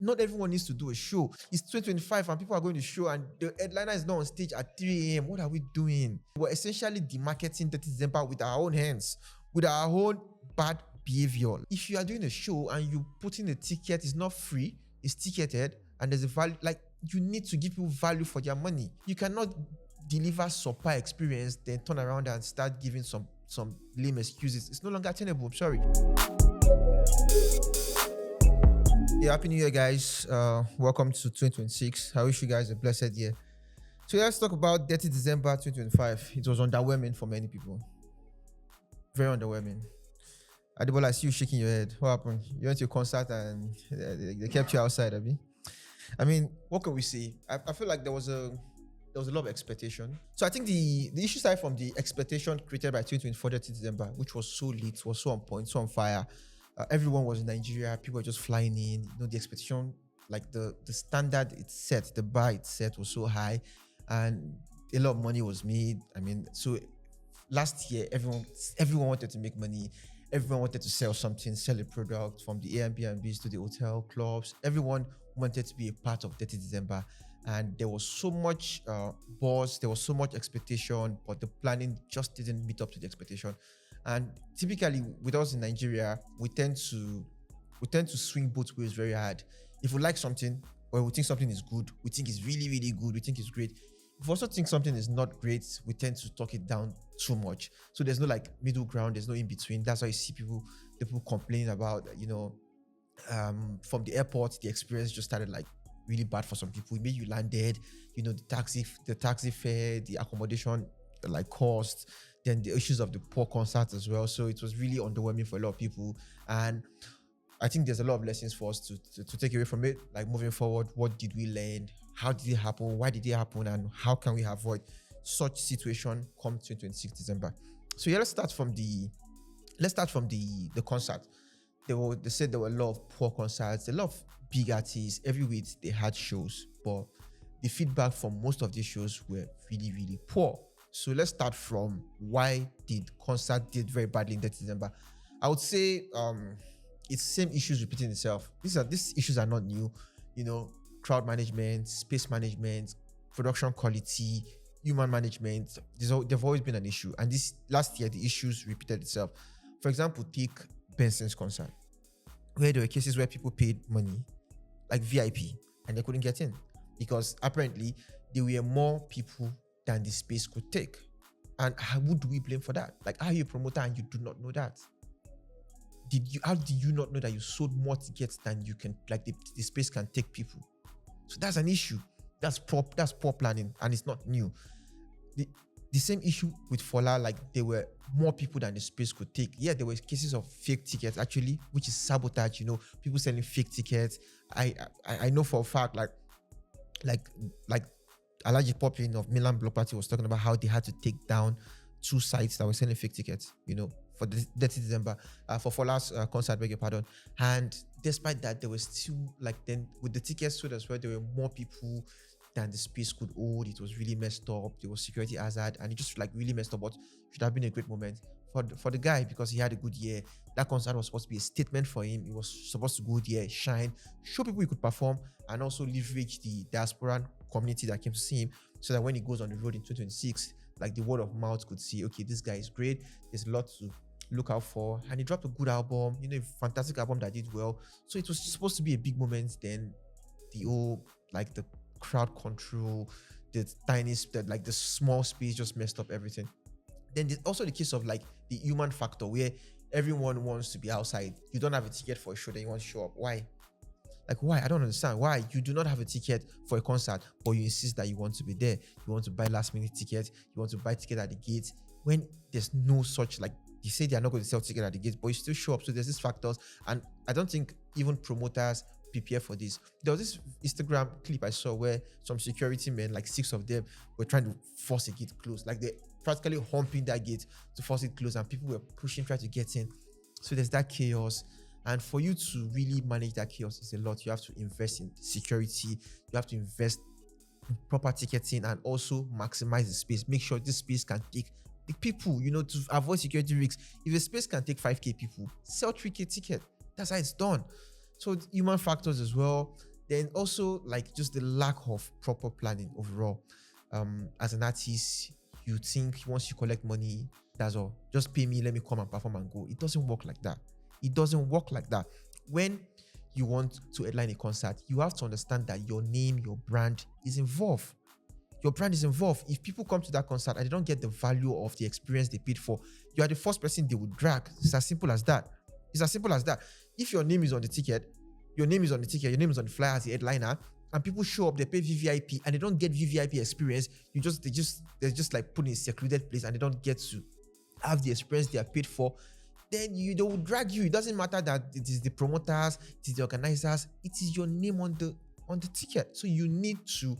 Not everyone needs to do a show. It's 2025 and people are going to show and the headliner is not on stage at 3 a.m. What are we doing? We're essentially demarketing Detty December with our own hands, with our own bad behavior. If you are doing a show and you put in a ticket, it's not free, it's ticketed, and there's a value, like you need to give people value for their money. You cannot deliver subpar experience, then turn around and start giving some lame excuses. It's no longer tenable. I'm sorry. Yeah, happy new year, guys. Welcome to 2026. I wish you guys a blessed year. So let's talk about Detty December 2025. It was underwhelming for many people. Very underwhelming. Adebola, I see you shaking your head. What happened? You went to a concert and they kept you outside, Abi? I mean, what can we say? I feel like there was a lot of expectation. So I think the issue started from the expectation created by 2024 Detty December, which was so lit, was so on point, so on fire. Everyone was in Nigeria. People were just flying in. You know, the expectation, like the standard it's set, the bar it's set was so high, and a lot of money was made. I mean, so last year everyone wanted to make money. Everyone wanted to sell something, sell a product, from the Airbnbs to the hotel clubs. Everyone wanted to be a part of Detty December, and there was so much buzz, there was so much expectation, but the planning just didn't meet up to the expectation. And typically with us in Nigeria, we tend to swing both ways very hard. If we like something or we think something is good, we think it's really, really good, we think it's great. If we also think something is not great, we tend to talk it down too much. So there's no like middle ground, there's no in between. That's why you see people complaining about, from the airport, the experience just started like really bad for some people. It made you landed, the taxi fare, the accommodation, like cost, then the issues of the poor concerts as well. So it was really underwhelming for a lot of people. And I think there's a lot of lessons for us to take away from it. Like moving forward, what did we learn? How did it happen? Why did it happen? And how can we avoid such situation come 2026 December? So yeah, let's start from the concert. They said there were a lot of poor concerts, a lot of big artists. Every week they had shows, but the feedback from most of these shows were really, really poor. So let's start from why did concert did very badly in December. I would say it's same issues repeating itself. These issues are not new. Crowd management, space management, production quality, human management. They've always been an issue. And this last year the issues repeated itself. For example, take Benson's concert, where there were cases where people paid money, like VIP, and they couldn't get in because apparently there were more people than the space could take. And who do we blame for that? Like, are you a promoter and you do not know that? How did you not know that you sold more tickets than you can, like the space can take people? So that's an issue. That's poor planning, and it's not new. The same issue with Fola, like there were more people than the space could take. Yeah, there were cases of fake tickets actually, which is sabotage. People selling fake tickets. I know for a fact, like Alhaji Poplin of Milan Block Party was talking about how they had to take down 2 sites that were selling fake tickets, for the Detty December, for Fola's concert, beg your pardon. And despite that, there was still, then with the tickets sold as well, there were more people than the space could hold. It was really messed up. There was security hazard, and it just really messed up. But it should have been a great moment for the guy because he had a good year. That concert was supposed to be a statement for him. It was supposed to go there, shine, show people he could perform, and also leverage the diaspora community that came to see him, so that when he goes on the road in 2026, like the word of mouth could see, okay, this guy is great. There's a lot to look out for, and he dropped a good album, a fantastic album that did well. So it was supposed to be a big moment. Then the whole the crowd control, the tiny, the small space just messed up everything. Then there's also the case of the human factor where everyone wants to be outside. You don't have a ticket for a show, then you want to show up. Why? Why? I don't understand. Why you do not have a ticket for a concert, but you insist that you want to be there. You want to buy last minute tickets. You want to buy ticket at the gate when there's no such you say they are not going to sell ticket at the gate, but you still show up. So there's these factors, and I don't think even promoters prepare for this. There was this Instagram clip I saw where some security men, 6 of them, were trying to force a gate closed. They practically humping that gate to force it closed, and people were pushing, trying to get in. So there's that chaos. And for you to really manage that chaos is a lot. You have to invest in security. You have to invest in proper ticketing and also maximize the space. Make sure this space can take the people, to avoid security risks. If a space can take 5K people, sell 3K ticket. That's how it's done. So human factors as well. Then also like just the lack of proper planning overall. As an artist, you think once you collect money, that's all. Just pay me, let me come and perform and go. It doesn't work like that. It doesn't work like that. When you want to headline a concert, you have to understand that your name, your brand is involved. Your brand is involved. If people come to that concert and they don't get the value of the experience they paid for, you are the first person they would drag. It's as simple as that. It's as simple as that. If your name is on the ticket, your name is on the flyer as the headliner, and people show up, they pay VVIP and they don't get VVIP experience, they're just like put in a secluded place and they don't get to have the experience they are paid for, then they will drag you. It doesn't matter that it is the promoters, it is the organizers, it is your name on the ticket. So you need to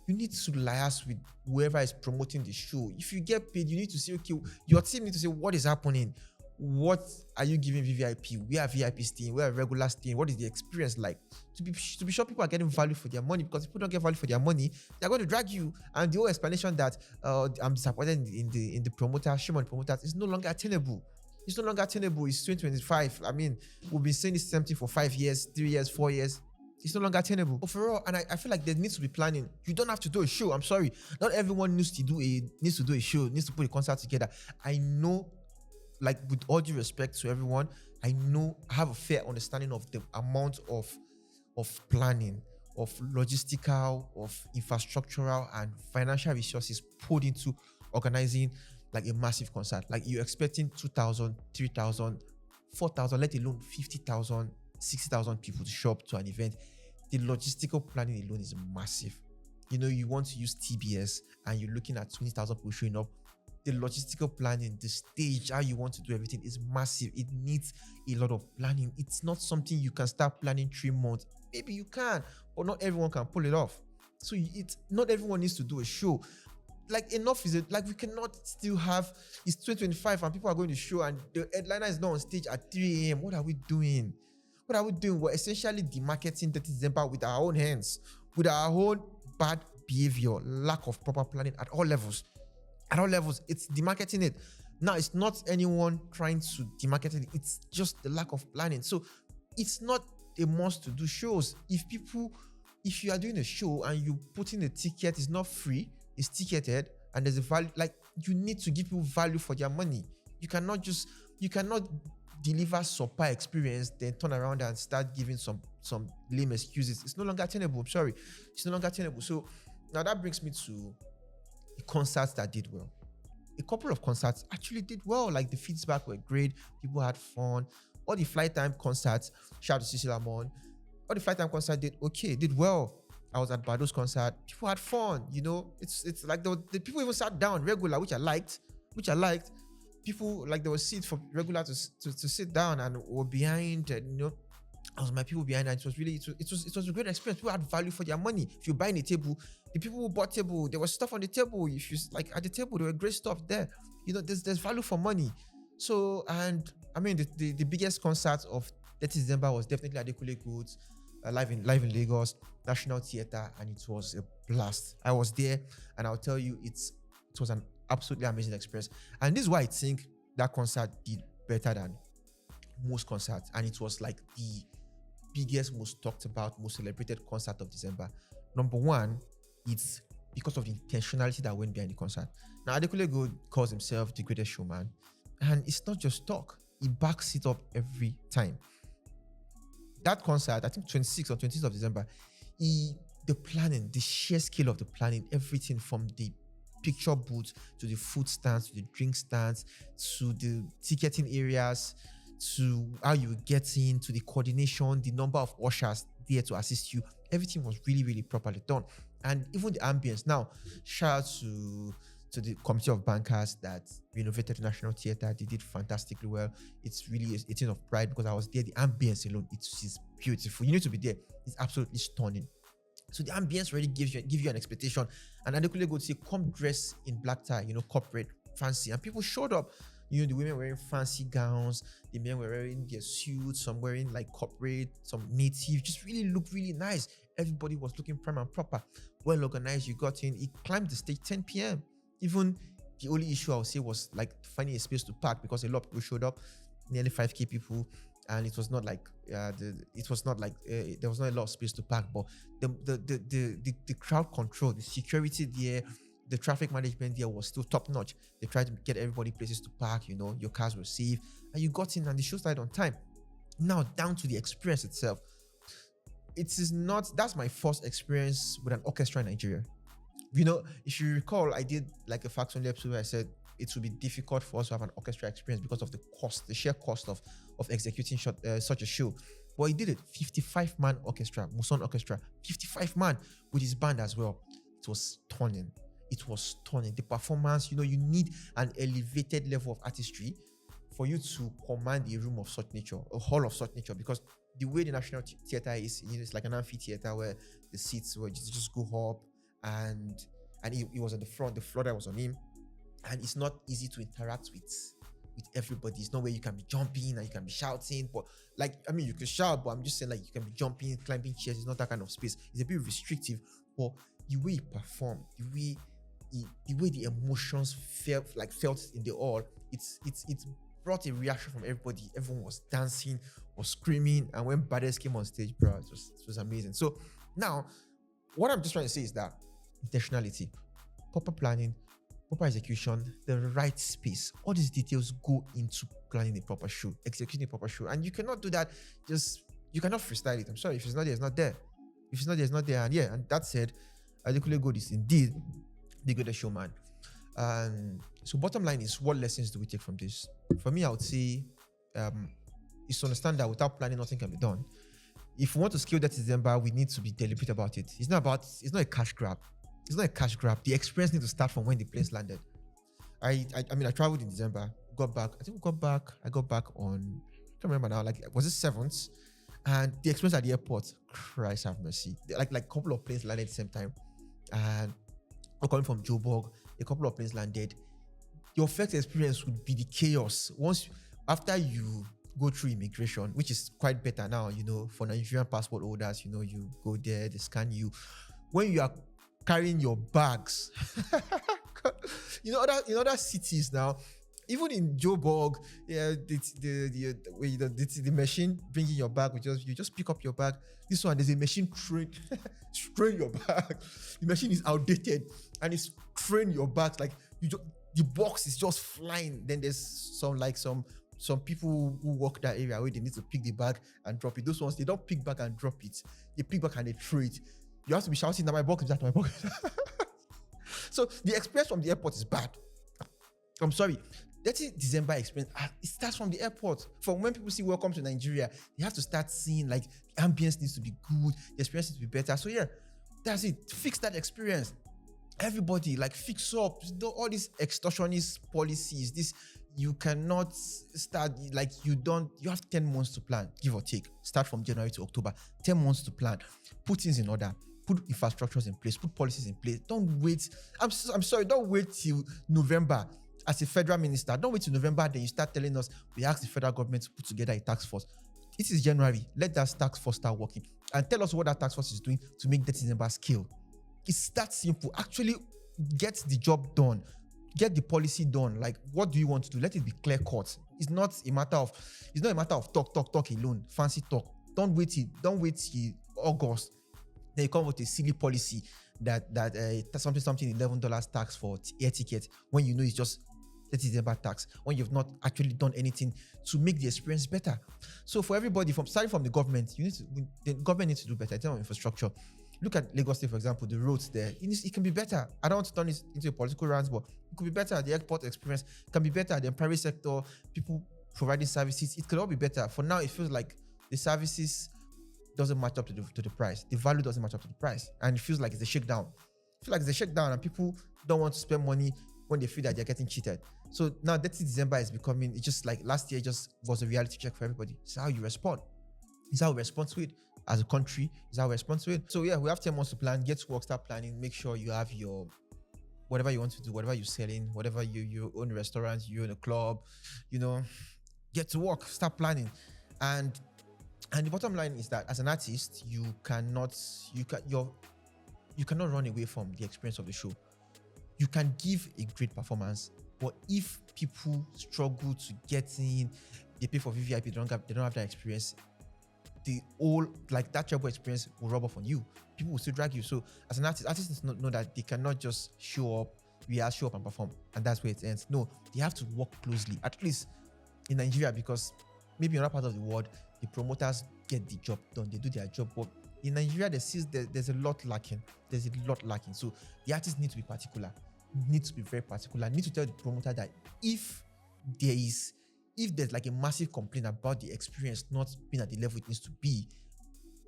liaise with whoever is promoting the show. If you get paid, you need to say, okay, your team need to say what is happening. What are you giving VVIP? Where are VIP staying? Where are regular staying? What is the experience like? To be sure people are getting value for their money, because if people don't get value for their money, they're going to drag you. And the whole explanation that I'm disappointed in the promoter, shame on the promoters, is no longer attainable. It's no longer attainable. It's 2025. I mean, we've been saying this same thing for 5 years, 3 years, 4 years. It's no longer attainable overall, and I feel like there needs to be planning. You don't have to do a show. I'm sorry, not everyone needs to do a show, needs to put a concert together. I know, like, with all due respect to everyone, I have a fair understanding of the amount of planning, of logistical, of infrastructural and financial resources put into organizing like a massive concert. Like, you're expecting 2,000, 3,000, 4,000, let alone 50,000, 60,000 people to show up to an event. The logistical planning alone is massive. You want to use TBS and you're looking at 20,000 people showing up. The logistical planning, the stage, how you want to do everything is massive. It needs a lot of planning. It's not something you can start planning 3 months. Maybe you can, but not everyone can pull it off. So not everyone needs to do a show. Like, enough is it. Like, we cannot still have, it's 2025 and people are going to show and the headliner is not on stage at 3 a.m. What are we doing? We're essentially demarketing Detty December with our own hands, with our own bad behavior, lack of proper planning at all levels. At all levels, it's demarketing it. Now, it's not anyone trying to demarket it, it's just the lack of planning. So it's not a must to do shows. If you are doing a show and you put in a ticket, it's not free, it's ticketed, and there's a value, like, you need to give people value for their money. You cannot deliver subpar experience, then turn around and start giving some lame excuses. It's no longer attainable. I'm sorry. It's no longer attainable. So now that brings me to the concerts that did well. A couple of concerts actually did well. Like, the feedback were great. People had fun. All the Flight Time concerts, shout out to Cecil Amon. All the Flight Time concerts did well. I was at Bado's concert. People had fun. It's like the people even sat down regular, which I liked. People, like, there were seats for regular to sit down and were behind, and I was my people behind, and it was a great experience. People had value for their money. If you're buying a table, the people who bought table, there was stuff on the table. If you like at the table, there were great stuff there. There's value for money. So, and I mean, the biggest concert of Detty December was definitely Adekunle Goods, live in Lagos, National Theatre, and it was a blast. I was there, and I'll tell you, it was an absolutely amazing experience. And this is why I think that concert did better than most concerts, and it was like the biggest, most talked about, most celebrated concert of December. Number one, it's because of the intentionality that went behind the concert. Now, Adekunle Gold calls himself the greatest showman, and it's not just talk. He backs it up every time. That concert, I think 26th or 20th of December, the planning, the sheer scale of the planning, everything from the picture booths to the food stands, to the drink stands, to the ticketing areas, to how you get in, to the coordination, the number of ushers there to assist you. Everything was really, really properly done. And even the ambience. Now, shout out to the committee of bankers that renovated the National Theatre. They did fantastically well. It's really a thing of pride because I was there. The ambience alone, it's beautiful. You need to be there. It's absolutely stunning. So the ambience really give you an expectation. And Adekunle would say, come dress in black tie, corporate, fancy. And people showed up. The women wearing fancy gowns, the men were wearing their suits, some wearing like corporate, some native, just really looked really nice. Everybody was looking prime and proper, well organized. You got in, it climbed the stage 10 p.m. Even the only issue I would say was like finding a space to park because a lot of people showed up, nearly 5K people. and it was not like there was not a lot of space to park, but the crowd control, the security there, the traffic management there was still top notch. They tried to get everybody places to park, your cars were safe, and you got in and the show started on time. Now down to the experience itself. It is not, that's my first experience with an orchestra in Nigeria. If you recall, I did like a facts only episode where I said it would be difficult for us to have an orchestra experience because of the cost, the sheer cost of executing such a show. But he did it, 55-man orchestra, Muson Orchestra, 55 man with his band as well. It was stunning. It was stunning. The performance, you need an elevated level of artistry for you to command a room of such nature, a hall of such nature, because the way the National Theatre is, it's like an amphitheater where the seats were just go up, and he was at the front, the floor that was on him, and it's not easy to interact with everybody. It's not where you can be jumping and you can be shouting, but you can shout, but I'm just saying, like, you can be jumping, climbing chairs. It's not that kind of space. It's a bit restrictive, but the way he performed, the way the emotions felt in the hall, it's brought a reaction from everybody. Everyone was dancing, was screaming, and when Bades came on stage, bro, it was amazing. So now, what I'm just trying to say is that intentionality, proper planning, proper execution, the right space, all these details go into planning a proper show, executing a proper show, and you cannot do that. You cannot freestyle it. I'm sorry, if it's not there, it's not there. If it's not there, it's not there. And that said, Adekunle Gold is indeed the greatest showman. And so bottom line is, what lessons do we take from this? For me, I would say is to understand that without planning, nothing can be done. If we want to scale that December, we need to be deliberate about it. It's not a cash grab. It's not a cash grab. The experience needs to start from when the planes landed. I traveled in December, got back. I got back on, I can't remember now, was it 7th? And the experience at the airport, Christ have mercy. Like a couple of planes landed at the same time. And we're coming from Joburg, a couple of planes landed. Your first experience would be the chaos. After you go through immigration, which is quite better now, for Nigerian passport holders, you go there, they scan you. When you are carrying your bags, in other cities now, even in Joburg, the machine bringing your bag, you just pick up your bag. This one, there's a machine train your bag. The machine is outdated and it's train your bags. Like, the box is just flying. Then there's some people who work that area where they need to pick the bag and drop it. Those ones, they don't pick back and drop it. They pick back and they throw it. You have to be shouting, "That my box is that my box." So the experience from the airport is bad. I'm sorry. That is December experience. It starts from the airport. From when people see welcome to Nigeria, they have to start seeing, like, the ambience needs to be good, the experience needs to be better. So yeah, that's it. Fix that experience. Everybody, fix up all these extortionist policies. You cannot start, you have 10 months to plan, give or take. Start from January to October. 10 months to plan. Put things in order. Put infrastructures in place. Put policies in place. Don't wait. I'm sorry. Don't wait till November. As a federal minister, don't wait till November, then you start telling us, we ask the federal government to put together a task force. It is January. Let that task force start working. And tell us what that task force is doing to make that December scale. It's that simple. Actually, get the job done. Get the policy done. Like, what do you want to do? Let it be clear cut. It's not a matter of talk alone. Fancy talk. Don't wait till August. Then you come with a silly policy that something $11 tax for air ticket, when it's just December tax, when you've not actually done anything to make the experience better. So for everybody, starting from the government, the government needs to do better in terms of infrastructure. Look at Lagos State, for example, the roads there. It can be better. I don't want to turn it into a political rant, but it could be better. The airport experience can be better. The private sector, people providing services, it could all be better. For now, it feels like the services doesn't match up to the price. The value doesn't match up to the price. And it feels like it's a shakedown. And people don't want to spend money when they feel that they're getting cheated. So now that December is becoming, it's just like last year just was a reality check for everybody. It's how you respond. It's how we respond to it as a country. It's how we respond to it. So yeah, we have 10 months to plan. Get to work, start planning. Make sure you have your whatever you want to do, whatever you're selling, whatever you own a restaurant, you own a club, get to work, start planning. And the bottom line is that as an artist, you cannot run away from the experience of the show. You can give a great performance, but if people struggle to get in, they pay for VVIP, they don't have that experience. The whole like that travel experience will rub off on you. People will still drag you. So as an artist, artists know that they cannot just show up, show up and perform, and that's where it ends. No, they have to work closely, at least in Nigeria, because maybe in other parts of the world, the promoters get the job done, they do their job. But in Nigeria, there's a lot lacking. There's a lot lacking. So the artists need to be particular, need to be very particular, need to tell the promoter that if there's like a massive complaint about the experience not being at the level it needs to be,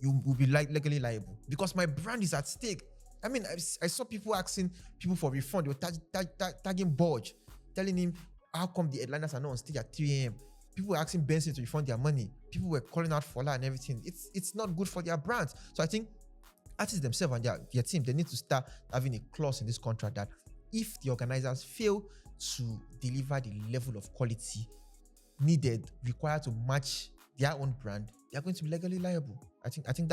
you will be legally liable, because my brand is at stake. I mean, I saw people asking people for refund. They were tagging Budge, telling him, how come the headliners are not on stage at 3 a.m.? People were asking Benson to refund their money. People were calling out Fola and everything. It's not good for their brands. So I think artists themselves and their team, they need to start having a clause in this contract that if the organizers fail to deliver the level of quality required to match their own brand, they are going to be legally liable. I think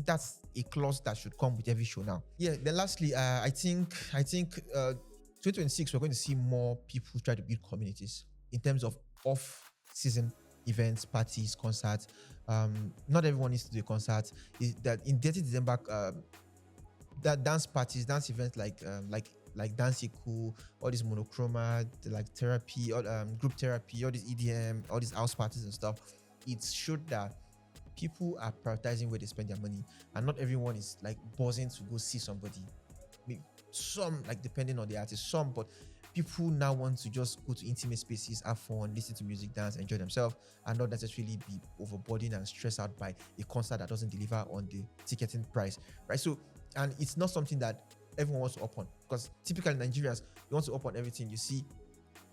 that's a clause that should come with every show now. Yeah. Then lastly, I think 2026 we're going to see more people try to build communities in terms of off-season events, parties, concerts. Not everyone needs to do a concert. Is that in Detty December, that dance parties, dance events like Dance Cool, all this monochroma, like therapy, all group therapy, all this EDM, all these house parties and stuff. It showed that people are prioritizing where they spend their money, and not everyone is like buzzing to go see somebody. Some, like depending on the artist, but people now want to just go to intimate spaces, have fun, listen to music, dance, enjoy themselves, and not necessarily be overburdened and stressed out by a concert that doesn't deliver on the ticketing price, right? So, and it's not something that everyone wants to up on, because typically Nigerians, you want to up on everything. You see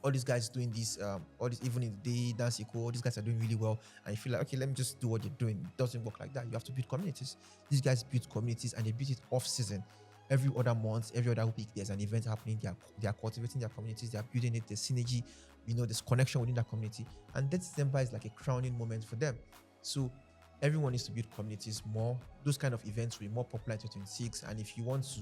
all these guys doing this, all this, even in the day, Dance Equal, all these guys are doing really well, and you feel like, okay, let me just do what they're doing. It doesn't work like that. You have to build communities. These guys build communities, and they build it off season. Every other month, every other week, there's an event happening. They are cultivating their communities. They are building it. There's synergy. There's connection within that community, and that December is like a crowning moment for them. So everyone needs to build communities more. Those kind of events will be more popular in 2026, and if you want to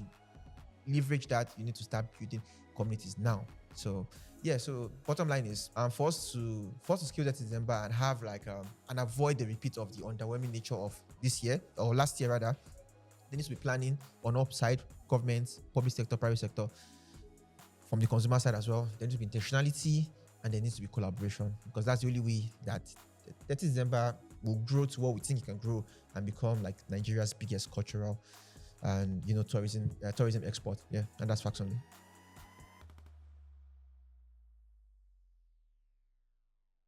leverage that, you need to start building communities now. So yeah, so bottom line is for us to scale that December and have and avoid the repeat of the underwhelming nature of this year, or last year rather, there needs to be planning on upside, government, public sector, private sector, from the consumer side as well. There needs to be intentionality, and there needs to be collaboration, because that's the only way that 30 December will grow to what we think it can grow and become like Nigeria's biggest cultural and tourism export. Yeah, and that's facts only.